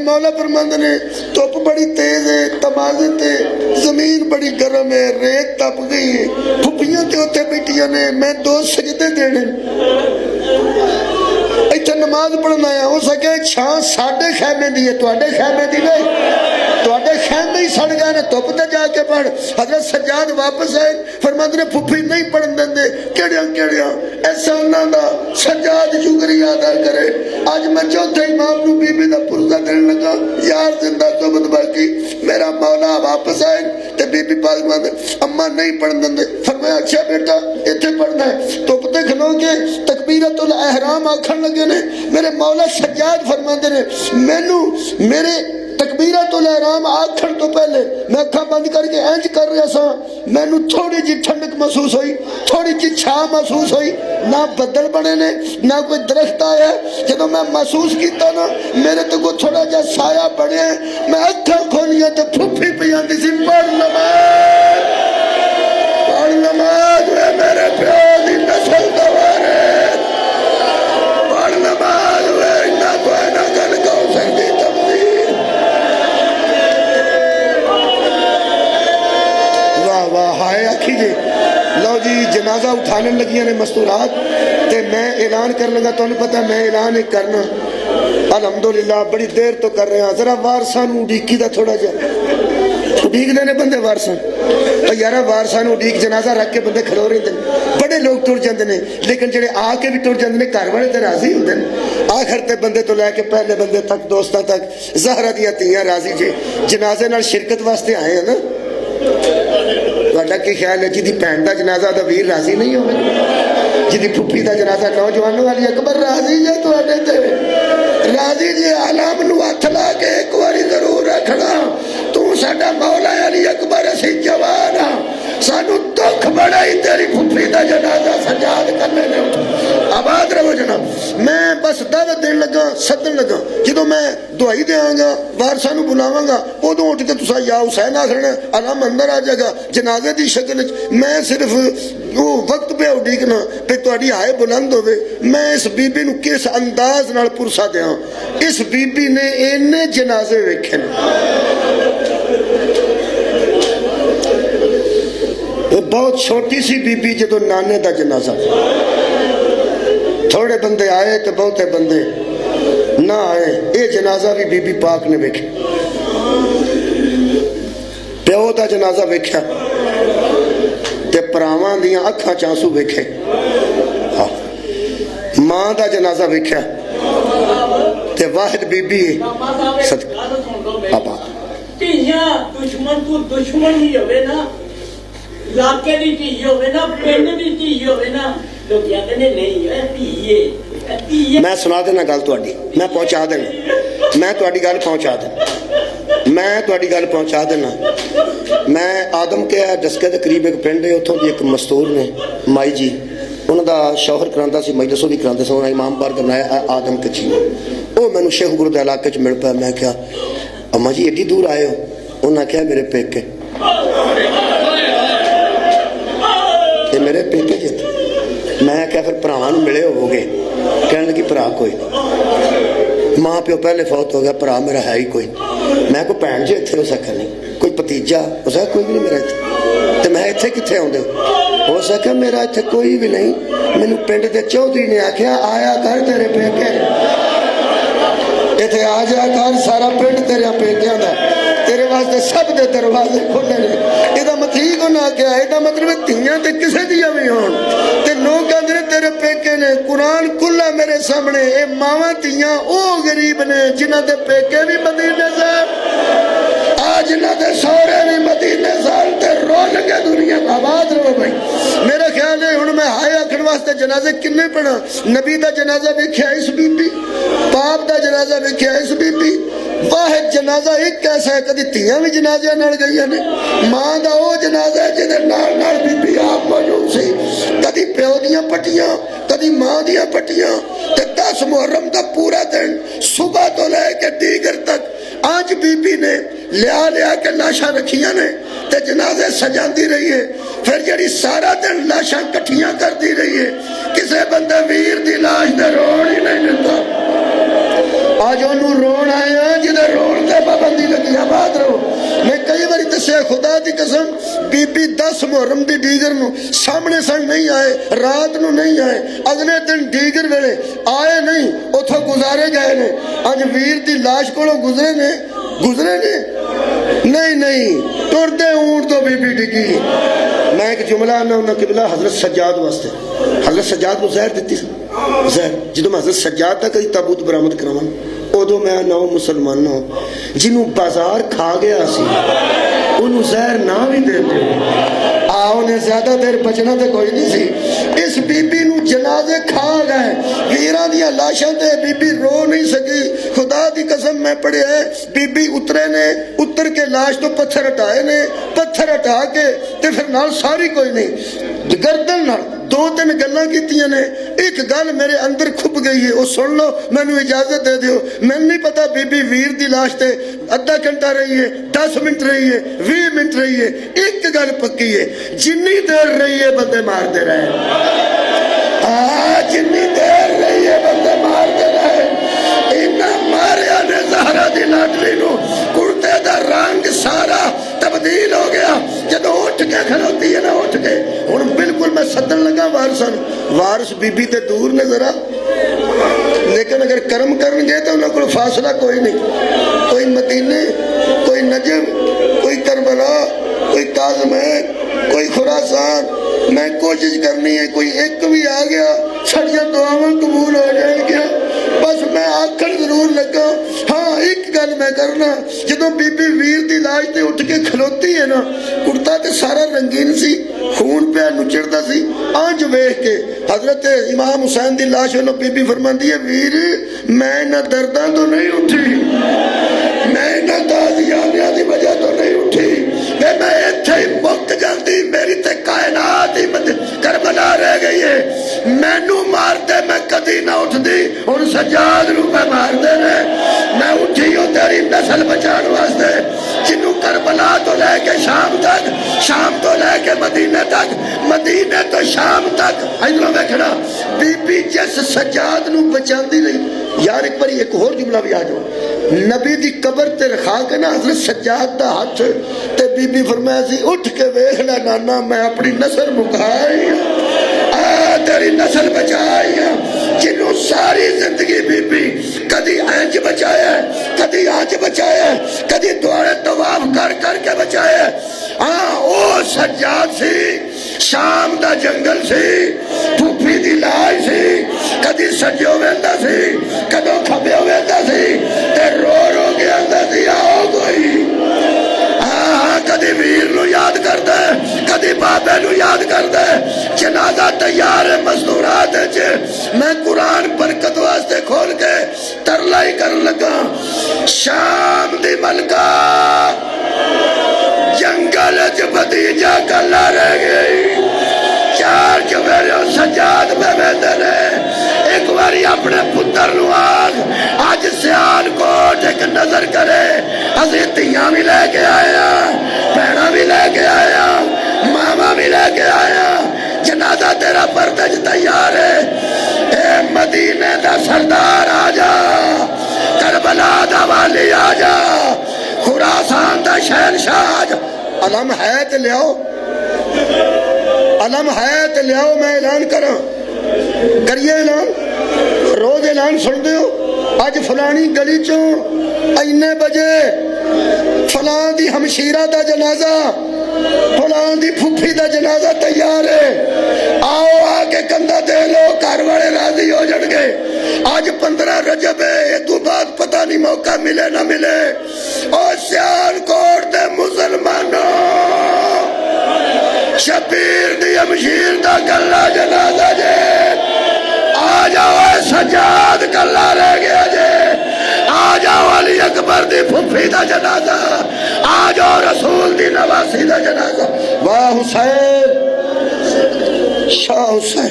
मौला फरमांदे ने धुप बड़ी तेज है, तमाजे ते जमीन बड़ी गर्म है, रेत तप गई है, फुफियां ते उत्थे बैठियां ने, मैं 2 सजदे देने इत्थे नमाज पढ़न आया। हो सके छां साडे खैमे दी है, तुहाडे खैमे दी नहीं, तुहाडे खैमे ही सड़ गए ने, धुप ते जाके पढ़। हजरत सज्जाद वापस आए, फरमांदे ने फुफी नहीं पढ़न देंदे, केड़ियां केड़ियां एहसानां दा सज्जाद शुक्रिया अदा करे। अज मैं चौथे इमाम नूं बीबी दा पुरजा देन लगा, यार जिंदा तोबत बाकी मेरा मौला वापस आए ते बीबी पाक मांदे अम्मा नहीं पढ़न देंदे। फरमाया अच्छा बेटा इत्थे पढ़ना है। धुप ते खलो के तकबीरतुल एहराम आखण लगे ने, मेरे मौला सज्जाद फरमांदे ने मैनू मेरे तकबीरतुल एहराम आखण तो पहले मैं अखां बंद करके इंज कर रहा सा, मैनू थोड़ी जी ठंडक महसूस हुई, थोड़ी जी छां महसूस हुई, ना बदल बने ने ना कोई दरख्त आया। जब मैं महसूस किया ना मेरे तो कोई थोड़ा जा साया बने, मैं अखां खोलियां तो फुफी पई आंदी सी पढ़ नमाज, पढ़ नमाज वे मेरे प्यो दी नस्ल दवारे, पढ़ नमाज वे ना कोई ना गल कहो सकदी तब्दील। वाह वाह हाय आखी जी। लो जी जनाजा उठाने लगियां ने मस्तूरात, ते मैं ऐलान कर लगा, तुहानू पता मैं ऐलान ही करना अलहमदुलिल्लाह बड़ी देर तो कर रहे हैं। जरा वारसा नूं उड़ीकी दा थोड़ा जा उड़ीकदे ने बंदे वारसा, तो यार वारसा नूं उड़ीक जनाजा रख के बंदे खलो रहिंदे ने, बड़े लोग टुर जांदे ने, लेकिन जेड़े आके भी टुर जांदे ने घर वाले ते राजी हुंदे ने। आखिर ते बंदे तो लैके पहले बंदे तक दोस्तां तक ज़हरा दियां धीआं राजी जी जनाजे नाल शिरकत वास्ते आए हैं ना। तुहाडा की ख्याल है जिहदी भैन दा जनाजा दा वीर राजी नहीं होवे, जिहदी फुफी दा जनाजा नौजवानों वाली अकबर राजी है तुहाडे ते राजी जी। आलम नूं हथ ला के एक बारी जरूर रखना, तू साडा मौला अली अकबर, असीं जवान हां, सानू दुख बड़ा ही तेरी फुफी दा जनाजा सजाद करने ने। आबाद रहो जनाब। मैं बस दावत देन लगा, सदन लगा, जो मैं दुआई देंगा वारसा नूं बुलावांगा उदों उठ के तुसा या हुसैन आखना, आलम अंदर आ जाएगा जनाजे की शक्ल। मैं सिर्फ वो वक्त पे उड़ीकना पे तुहाडी हाय बुलंद होवे। मैं इस बीबी नूं किस अंदाज नाल पुरसा दियां। इस बीबी ने इन्ने जनाजे वेखे ने, बहुत छोटी सी बीबी जो नाने का जनाजा, थोड़े बंदे आए तो बहुते बंदे ना आए, ये जनाजा भी बीबी पाक ने वेखे। प्यो का जनाजा वेख्या ते भरावां दियां अखां च आंसू वेखे, मां का जनाजा वेख्या ते वाहिद बीबी दुश्मन तू दुश्मन ही होवे ना, इलाके दी धी होवे ना, पिंड दी धी होवे ना, लोग कहते ने नहीं है धी। मैं सुना देना गल तुहाडी, मैं पहुंचा देना, मैं तुहाडी गल पहुंचा देना, मैं तुहाडी गल पहुंचा देना। मैं आदम के डस्के के करीब एक पिंड है, उतों की एक मस्तूर ने माई जी, उन्होंने शौहर करांदा सी, मजलिस भी करांदे सी, उन्होंने इमाम बार बनाया आदम के जी। वो मैनू शेखपुर के इलाके च मिल पाया। मैं क्या अम्मा जी एडी दूर आए हो? उन्हें क्या मेरे पेके, मेरे पेके जित। मैं क्या फिर भरावां नूं मिले होवोगे? कहने लगी भरा कोई नहीं, माँ प्यो पहले फौत हो गया, भरा मेरा है ही कोई। मैं कोई भैन जी इत्थे हो सका नहीं, कोई भतीजा हो सका कोई भी नहीं मेरा इत्थे, ते मैं इत्थे कित्थे आउंदे हो सका मेरा इत्थे कोई भी नहीं। मैनू पिंड दे चौधरी ने आख्या आया कर तेरे पेके, इत्थे आ जा कर, सारा पिंड तेरे पेकियां दा, तेरे वास्ते सब दे दरवाजे खुले ने। इहदा ठीक होना क्या है? इहदा मतलब धीआं ते किसे दियां भी होण ते लोग कहंदे ने तेरे पेके ने। कुरान खुला मेरे सामने, ये मावां धीआं ओ गरीब ने जिन्हां दे पेके भी मदीने से, आज जिन्हां दे सौहरे भी मदीने साल ते रोल के दुनिया आबाद रहो भाई। मेरा ख्याल है हुण मैं हाय आखण वास्ते जनाजे किन्ने पढ़ा। नबी दा जनाजा वेख्या इस बीबी, बाप दा जनाजा वेख्या इस बीबी, वाहिद जनाजा एक ऐसा है, कभी धीआं भी जनाजे नाल गईयां ने, मां दा ओ जनाजा जिहदे नाल नाल बीबी आप मौजूद सी, कभी प्यो दियां पट्टियां, कभी मां दियां पट्टियां, ते 10 मुहर्रम दा पूरा दिन सुबह तो लेके दीगर तक आज बीबी ने लिया के लाशां रखियां ने ते जनाजे सजांदी रही है। फिर जड़ी सारा दिन लाशां कट्ठियां करती रही है, किसे बंदे वीर दी लाश दे रोड़ ही नहीं दिता। अज ओनू रोन आया जिदे रोन ते पाबंदी लगी। आबाद रहो। मैं कई बार दसिया खुदा दी कसम, बीबी 10 मुहर्रम दी डीगर नू सामने सन नहीं आए, रात नू नहीं आए, अगले दिन डीगर वेले आए नहीं, उथों गुजारे गए ने। अज वीर दी लाश कोलों गुजरे ने नहीं नहीं टुरदे ऊंट तो बीबी डिगी। मैं एक जुमला आना उन्हें किबला हजरत सज्जाद वास्ते, हजरत सज्जाद को जहर दी जहर, जो मैं हजरत सज्जाद का कई ताबूत बरामद करावा उदो मैं ना मुसलमानों जिन्हों बाजार खा गया सी उन्होंने जहर ना भी देते आओ ने ज्यादा देर बचना तो कोई नहीं सी। इस बीबी नू जनाजे खा गए, वीरां दियां लाशां ते बीबी रो नहीं सकी। खुदा दी कसम मैं पढ़िया बीबी उतरे ने, उतर के लाश तो पत्थर हटाए ने, पत्थर हटा के ते फिर नाल सारी कोई नहीं गर्दन नाल 2-3 गल्लां कीतियां ने। एक गल मेरे अंदर खुप गई है, वो सुन लो, मैनू इजाजत दे दियो। मैनू नहीं पता बीबी वीर दी लाश ते आधा घंटा रही है, 10 मिनट रही है, 20 मिनट रही है। एक गल पक्की है, जिन्नी देर रही है बंदे मारते रहे। जिन्नी देर रही है बंदे मारते रहे। इन्ना मारिया ने ज़हरा दी लाडली नू, कुर्ते दा रंग सारा तब्दील हो गया जदों उठ के खलोती है ना, उठ के हुण बिल्कुल मैं सदन लगा वारसन, वारिस बीबी ते दूर ने जरा, लेकिन अगर कर्म करनगे तो उन्होंने को फासला कोई नहीं। कोई मदीने, कोई नजम, कोई करबला, कोई काज़मैन, कोई खुरासान। मैं कोशिश करनी है कोई एक भी आ गया साड़ियां दुआवां कबूल हो जाएंगियां। बस मैं आखिर जरूर लगा। हाँ एक गल मैं करना, जदों बीबी वीर दी लाश ते उठ के खलोती है ना, कुर्ता ते सारा रंगीन सी, खून पे नुचड़दा सी। अंज वेख के हजरत इमाम हुसैन दी लाश वालों बीबी फरमांदी है, वीर मैं इन्हां दर्दां तो नहीं उठी, मैं इन्हां ताज़ियानियां दी वजह तो नहीं उठी, मैं इत्थे ही मुक जाती, मेरी ते कायनात ही करबला रह गई है। मैनू मारते मैं कदी ना उठती, हुण सज्जाद नू मैं मारदे ने। मैं उठी हूं तेरी नस्ल बचाने वास्ते, जिन्नू करबला तो लैके शाम तक, शाम तो लैके मदीने तक, मदीने तो शाम तक। इधरों वेखना बीबी जिस सज्जाद नू बचांदी रही। यार एक बार एक होर जुमला भी आ जाओ, नबी दी कबर ते रखा के ना हजरत सज्जाद दा हाथ ते बीबी फरमाया सी, उठ के वेख ले नाना मैं अपनी नस्ल मुकाई, तेरी नस्ल बचाई। जिन्हों सारी जिंदगी बीबी कदी इंज बचाया, कदी अंज बचाया, कदी द्वारे तवाफ कर करके बचाया। हाँ ओ सज्जाद सी, शाम दा जंगल सी, फूफी दी लाश सी, कदी सज्जो वेंदा सी, कदों खब्बे वेंदा सी, ते रो रो के आंदा सी आओ कोई। कदी वीर नू याद करदा है, कदी बाबे नू याद करदा है। जनाजा तैयार है मजदूरात च, मैं कुरान बरकत वास्ते खोल के तरला ही कर लगा। शाम दी मलका जंगल च भतीजा कला रह गई। 4 चवेरे सज्जाद में वेंदे ने। एक बारी अपने पुत्र नू आख, अज सियालकोट एक नजर करे, असीं धीआं भी लैके आया, भैणां भी लैके आया, मामा भी लैके आया। जनाजा तेरा पर्दे च तैयार है। ए मदीने दा सरदार आ जा, करबला दा वाली आ जा, खुरासान दा शहनशाह आ जा। अलम है ते लियाओ, अलम है ते लियाओ। मैं ऐलान करा, करिए ऐलान, रोज ऐलान सुनते हो। अज फलानी गली चो इन्ने बजे फलां दी हमशीरा दा जनाजा, फलां दी फुफी दा जनाजा तैयार है, आओ आके कंधा दे लो, घर वाले राजी हो जाएंगे। आज 15 रजब है, ये तो बाद पता नहीं मौका मिले ना मिले। और सियालकोट दे मुसलमानों, शबीर दी हमशीर दा कल्ला जनाजा जे, आ जाओ। सज्जाद कल्ला रह गया जे, आ जाओ। अली अकबर दी फुफी दा जनाजा, आ जाओ। रसूल दी नवासी दा जनाजा। वाह हुसैन, शाह हुसैन।